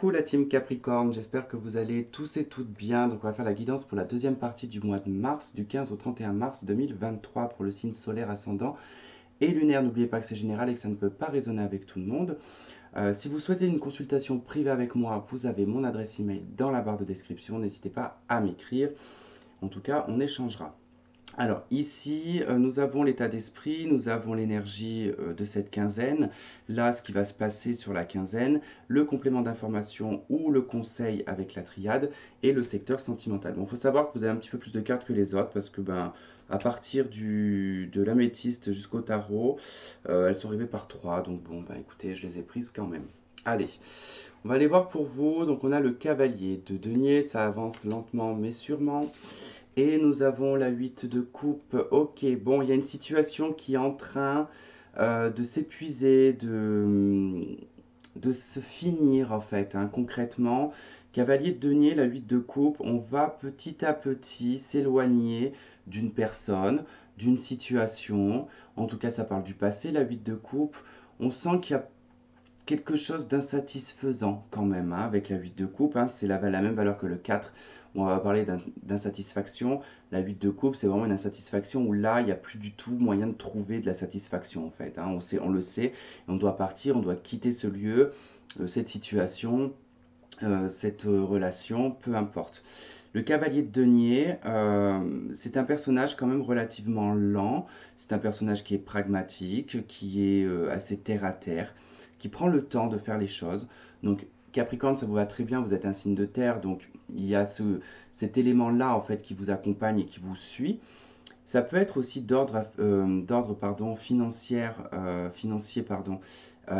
Coucou la team Capricorne, j'espère que vous allez tous et toutes bien. Donc on va faire la guidance pour la deuxième partie du mois de mars, du 15 au 31 mars 2023 pour le signe solaire ascendant et lunaire. N'oubliez pas que c'est général et que ça ne peut pas résonner avec tout le monde. Si vous souhaitez une consultation privée avec moi, vous avez mon adresse email dans la barre de description. N'hésitez pas à m'écrire. En tout cas, on échangera. Alors ici, nous avons l'état d'esprit, nous avons l'énergie de cette quinzaine, là ce qui va se passer sur la quinzaine, le complément d'information ou le conseil avec la triade et le secteur sentimental. Bon, il faut savoir que vous avez un petit peu plus de cartes que les autres parce que à partir de l'améthyste jusqu'au tarot, elles sont arrivées par 3, donc bon, écoutez, je les ai prises quand même. Allez, on va aller voir pour vous. Donc on a le cavalier de denier, ça avance lentement mais sûrement. Et nous avons la 8 de coupe. Ok, bon, il y a une situation qui est en train de s'épuiser, de se finir en fait, hein, concrètement. Cavalier de denier, la 8 de coupe, on va petit à petit s'éloigner d'une personne, d'une situation. En tout cas, ça parle du passé, la 8 de coupe. On sent qu'il y a quelque chose d'insatisfaisant quand même, hein, avec la 8 de coupe, hein, c'est la même valeur que le 4, où on va parler d'insatisfaction. La 8 de coupe, c'est vraiment une insatisfaction où là, il n'y a plus du tout moyen de trouver de la satisfaction en fait, hein. On le sait, on doit partir, on doit quitter ce lieu, cette situation, cette relation, peu importe. Le cavalier de denier, c'est un personnage quand même relativement lent, c'est un personnage qui est pragmatique, qui est assez terre à terre, qui prend le temps de faire les choses. Donc Capricorne, ça vous va très bien, vous êtes un signe de terre, donc il y a cet élément-là en fait qui vous accompagne et qui vous suit. Ça peut être aussi d'ordre financier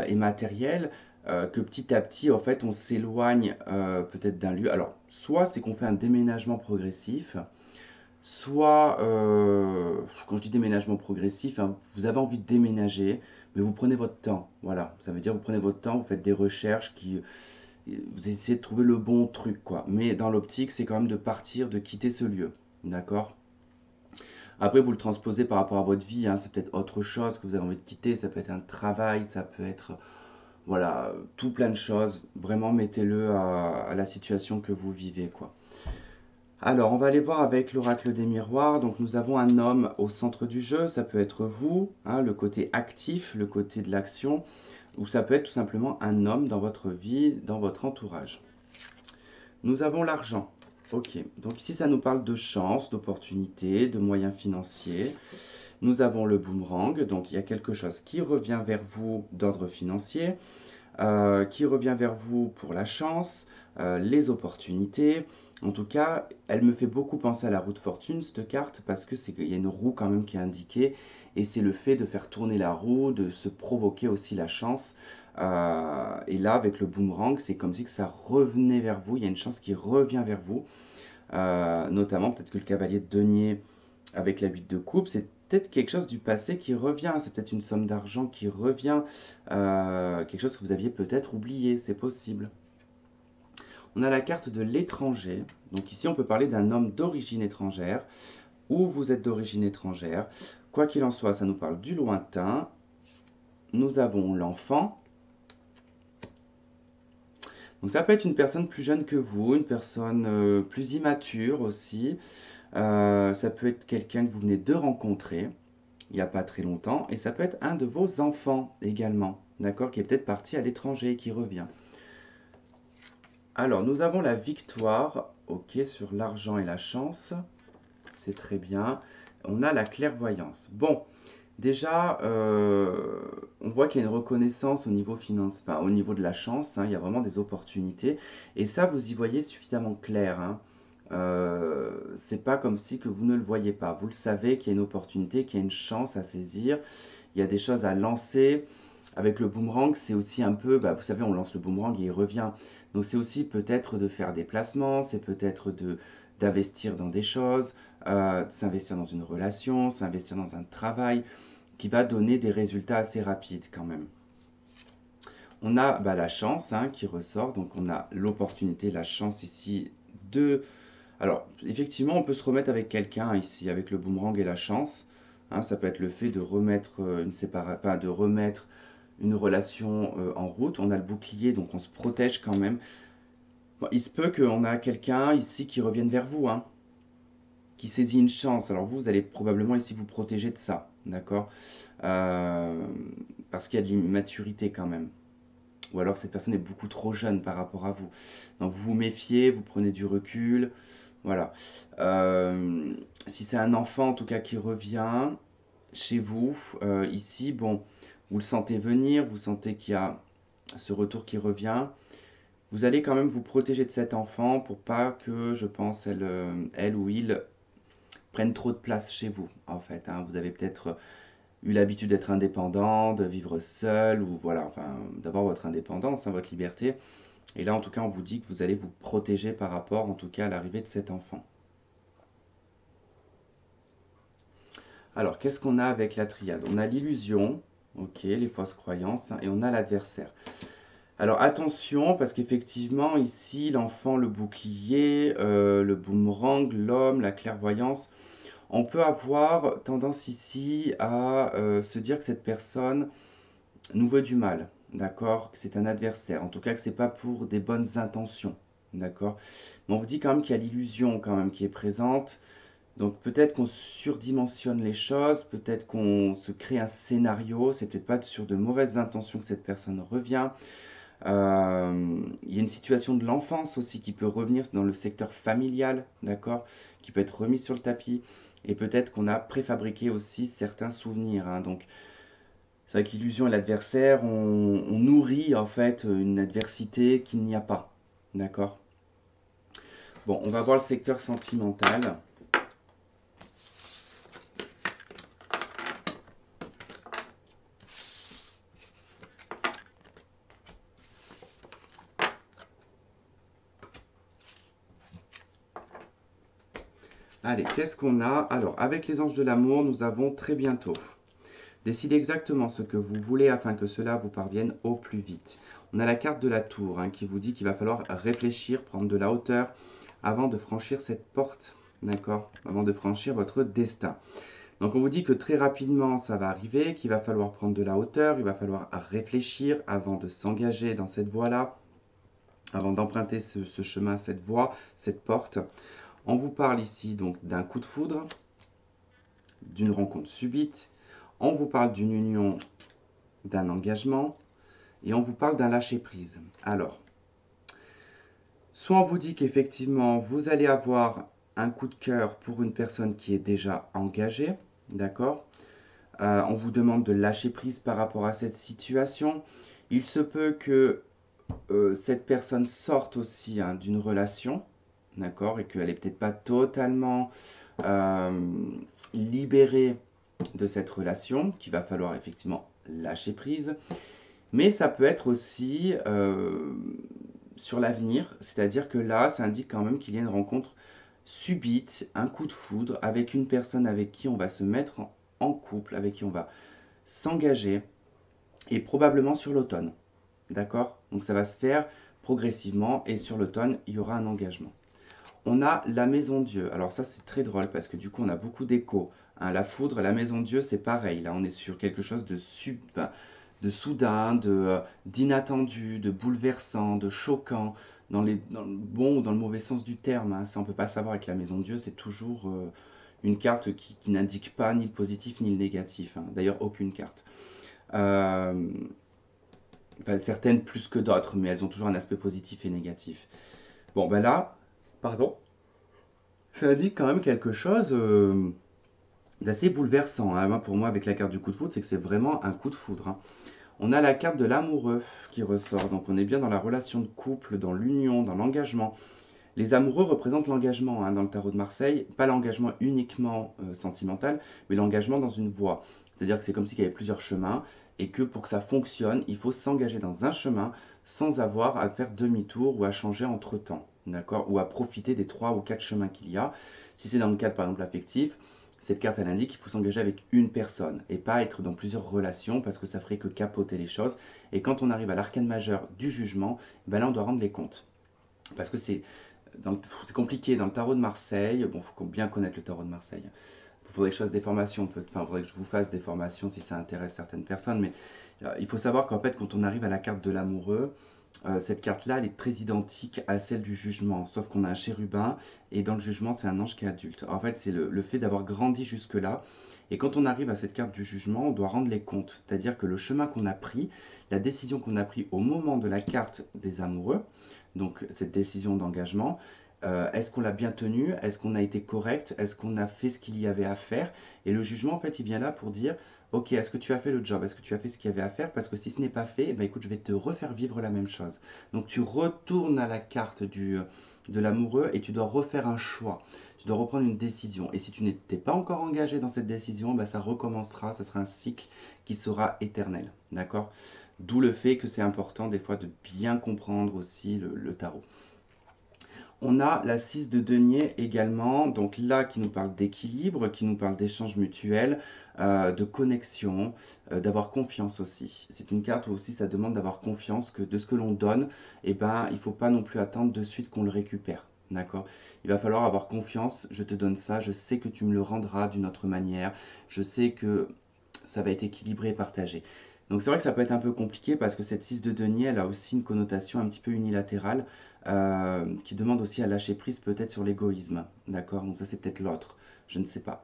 et matériel, que petit à petit, en fait, on s'éloigne peut-être d'un lieu. Alors, soit c'est qu'on fait un déménagement progressif, soit, quand je dis déménagement progressif, hein, vous avez envie de déménager, mais vous prenez votre temps. Voilà, ça veut dire vous prenez votre temps, vous faites des recherches vous essayez de trouver le bon truc, quoi. Mais dans l'optique, c'est quand même de partir, de quitter ce lieu. D'accord? Après, vous le transposez par rapport à votre vie, hein, c'est peut-être autre chose que vous avez envie de quitter, ça peut être un travail, ça peut être, voilà, tout plein de choses. Vraiment, mettez-le à la situation que vous vivez, quoi. Alors, on va aller voir avec l'oracle des miroirs. Donc, nous avons un homme au centre du jeu, ça peut être vous, hein, le côté actif, le côté de l'action, ou ça peut être tout simplement un homme dans votre vie, dans votre entourage. Nous avons l'argent. Ok, donc ici ça nous parle de chance, d'opportunité, de moyens financiers. Nous avons le boomerang, donc il y a quelque chose qui revient vers vous d'ordre financier, qui revient vers vous pour la chance, les opportunités. En tout cas, elle me fait beaucoup penser à la roue de fortune, cette carte, parce que il y a une roue quand même qui est indiquée, et c'est le fait de faire tourner la roue, de se provoquer aussi la chance. Et là, avec le boomerang, c'est comme si que ça revenait vers vous, il y a une chance qui revient vers vous. Notamment, peut-être que le cavalier de denier avec la 8 de coupe, c'est peut-être quelque chose du passé qui revient, c'est peut-être une somme d'argent qui revient, quelque chose que vous aviez peut-être oublié, c'est possible. On a la carte de l'étranger, donc ici on peut parler d'un homme d'origine étrangère, ou vous êtes d'origine étrangère. Quoi qu'il en soit, ça nous parle du lointain. Nous avons l'enfant. Donc ça peut être une personne plus jeune que vous, une personne plus immature aussi. Ça peut être quelqu'un que vous venez de rencontrer il n'y a pas très longtemps. Et ça peut être un de vos enfants également, d'accord, qui est peut-être parti à l'étranger et qui revient. Alors, nous avons la victoire, ok, sur l'argent et la chance. C'est très bien. On a la clairvoyance. Bon, déjà, on voit qu'il y a une reconnaissance au niveau enfin, au niveau de la chance, hein, il y a vraiment des opportunités. Et ça, vous y voyez suffisamment clair, hein. C'est pas comme si que vous ne le voyez pas. Vous le savez qu'il y a une opportunité, qu'il y a une chance à saisir. Il y a des choses à lancer. Avec le boomerang, c'est aussi un peu, vous savez, on lance le boomerang et il revient. Donc c'est aussi peut-être de faire des placements, c'est peut-être d'investir dans des choses, de s'investir dans une relation, s'investir dans un travail qui va donner des résultats assez rapides quand même. On a la chance, hein, qui ressort, donc on a l'opportunité, la chance ici de... Alors effectivement on peut se remettre avec quelqu'un ici, avec le boomerang et la chance, hein, ça peut être le fait de remettre de remettre une relation en route. On a le bouclier, donc on se protège quand même. Bon, il se peut qu'on a quelqu'un ici qui revienne vers vous, hein, qui saisit une chance. Alors vous allez probablement ici vous protéger de ça, d'accord? Euh, Parce qu'il y a de l'immaturité quand même. Ou alors cette personne est beaucoup trop jeune par rapport à vous. Donc vous vous méfiez, vous prenez du recul, voilà. Euh, Si c'est un enfant en tout cas qui revient chez vous, ici, bon, vous le sentez venir, vous sentez qu'il y a ce retour qui revient. Vous allez quand même vous protéger de cet enfant pour pas que, je pense, elle ou il prennent trop de place chez vous, en fait, hein. Vous avez peut-être eu l'habitude d'être indépendant, de vivre seul, ou voilà, enfin, d'avoir votre indépendance, hein, votre liberté. Et là, en tout cas, on vous dit que vous allez vous protéger par rapport, en tout cas, à l'arrivée de cet enfant. Alors, qu'est-ce qu'on a avec la triade? On a l'illusion, ok, les fausses croyances, hein, et on a l'adversaire. Alors attention, parce qu'effectivement, ici, l'enfant, le bouclier, le boomerang, l'homme, la clairvoyance, on peut avoir tendance ici à se dire que cette personne nous veut du mal, d'accord? Que c'est un adversaire, en tout cas que c'est pas pour des bonnes intentions, d'accord? Mais on vous dit quand même qu'il y a l'illusion quand même qui est présente, donc peut-être qu'on surdimensionne les choses, peut-être qu'on se crée un scénario, c'est peut-être pas sur de mauvaises intentions que cette personne revient. Il y a une situation de l'enfance aussi qui peut revenir dans le secteur familial, d'accord, qui peut être remise sur le tapis. Et peut-être qu'on a préfabriqué aussi certains souvenirs, hein. Donc, c'est vrai que l'illusion et l'adversaire, on nourrit en fait une adversité qu'il n'y a pas, d'accord. Bon, on va voir le secteur sentimental. Allez, qu'est-ce qu'on a? Alors, avec les anges de l'amour, nous avons très bientôt. Décidez exactement ce que vous voulez afin que cela vous parvienne au plus vite. On a la carte de la tour, hein, qui vous dit qu'il va falloir réfléchir, prendre de la hauteur avant de franchir cette porte, d'accord? Avant de franchir votre destin. Donc on vous dit que très rapidement ça va arriver, qu'il va falloir prendre de la hauteur, il va falloir réfléchir avant de s'engager dans cette voie-là, avant d'emprunter ce chemin, cette voie, cette porte. On vous parle ici donc d'un coup de foudre, d'une rencontre subite, on vous parle d'une union, d'un engagement, et on vous parle d'un lâcher-prise. Alors, soit on vous dit qu'effectivement, vous allez avoir un coup de cœur pour une personne qui est déjà engagée, d'accord? On vous demande de lâcher prise par rapport à cette situation. Il se peut que cette personne sorte aussi, hein, d'une relation, d'accord? Et qu'elle n'est peut-être pas totalement euh, libérée de cette relation, qu'il va falloir effectivement lâcher prise. Mais ça peut être aussi sur l'avenir, c'est-à-dire que là, ça indique quand même qu'il y a une rencontre subite, un coup de foudre avec une personne avec qui on va se mettre en couple, avec qui on va s'engager, et probablement sur l'automne. D'accord? Donc ça va se faire progressivement, et sur l'automne, il y aura un engagement. On a la maison Dieu. Alors ça, c'est très drôle parce que du coup, on a beaucoup d'échos, hein. La foudre, la maison Dieu, c'est pareil. Là, on est sur quelque chose enfin, de soudain, d'inattendu, de bouleversant, de choquant, dans le bon ou dans le mauvais sens du terme, hein. Ça, on ne peut pas savoir avec la maison Dieu. C'est toujours une carte qui n'indique pas ni le positif ni le négatif, hein. D'ailleurs, aucune carte. Euh, enfin, certaines plus que d'autres, mais elles ont toujours un aspect positif et négatif. Bon, ben là, pardon, ça indique quand même quelque chose d'assez bouleversant, hein. Moi, pour moi, avec la carte du coup de foudre, c'est que c'est vraiment un coup de foudre, hein. On a la carte de l'amoureux qui ressort, donc on est bien dans la relation de couple, dans l'union, dans l'engagement. Les amoureux représentent l'engagement, hein, dans le tarot de Marseille, pas l'engagement uniquement sentimental, mais l'engagement dans une voie. C'est-à-dire que c'est comme s'il y avait plusieurs chemins, et que pour que ça fonctionne, il faut s'engager dans un chemin sans avoir à faire demi-tour ou à changer entre-temps, d'accord? Ou à profiter des 3 ou 4 chemins qu'il y a. Si c'est dans le cadre par exemple affectif, cette carte elle indique qu'il faut s'engager avec une personne et pas être dans plusieurs relations parce que ça ferait que capoter les choses. Et quand on arrive à l'arcane majeur du jugement, ben là on doit rendre les comptes. Parce que c'est compliqué dans le tarot de Marseille. Bon, il faut bien connaître le tarot de Marseille. Il faudrait que je fasse des formations, enfin, il faudrait que je vous fasse des formations si ça intéresse certaines personnes. Mais il faut savoir qu'en fait, quand on arrive à la carte de l'amoureux, Cette carte-là, elle est très identique à celle du jugement, sauf qu'on a un chérubin, et dans le jugement, c'est un ange qui est adulte. En fait, c'est le fait d'avoir grandi jusque-là. Et quand on arrive à cette carte du jugement, on doit rendre les comptes. C'est-à-dire que le chemin qu'on a pris, la décision qu'on a prise au moment de la carte des amoureux, donc cette décision d'engagement, est-ce qu'on l'a bien tenue? Est-ce qu'on a été correct? Est-ce qu'on a fait ce qu'il y avait à faire? Et le jugement, en fait, il vient là pour dire, ok, est-ce que tu as fait le job? Est-ce que tu as fait ce qu'il y avait à faire? Parce que si ce n'est pas fait, eh ben, écoute, je vais te refaire vivre la même chose. Donc tu retournes à la carte de l'amoureux et tu dois refaire un choix. Tu dois reprendre une décision. Et si tu n'étais pas encore engagé dans cette décision, ben, ça recommencera. Ça sera un cycle qui sera éternel. D'accord? D'où le fait que c'est important des fois de bien comprendre aussi le tarot. On a la 6 de denier également, donc là qui nous parle d'équilibre, qui nous parle d'échange mutuel, de connexion, d'avoir confiance aussi. C'est une carte où aussi ça demande d'avoir confiance que de ce que l'on donne, eh ben, il ne faut pas non plus attendre de suite qu'on le récupère. D'accord? Il va falloir avoir confiance, je te donne ça, je sais que tu me le rendras d'une autre manière, je sais que ça va être équilibré et partagé. Donc c'est vrai que ça peut être un peu compliqué parce que cette 6 de denier, elle a aussi une connotation un petit peu unilatérale qui demande aussi à lâcher prise peut-être sur l'égoïsme. D'accord? Donc ça c'est peut-être l'autre, je ne sais pas.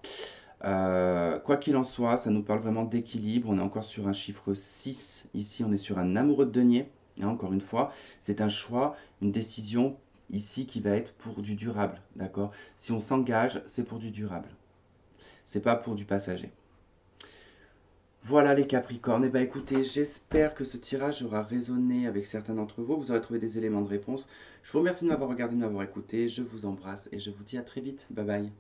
Quoi qu'il en soit, ça nous parle vraiment d'équilibre. On est encore sur un chiffre 6. Ici, on est sur un amoureux de denier. Hein, encore une fois, c'est un choix, une décision ici qui va être pour du durable. D'accord? Si on s'engage, c'est pour du durable. C'est pas pour du passager. Voilà les Capricornes. Et bah écoutez, j'espère que ce tirage aura résonné avec certains d'entre vous. Vous aurez trouvé des éléments de réponse. Je vous remercie de m'avoir regardé, de m'avoir écouté. Je vous embrasse et je vous dis à très vite. Bye bye.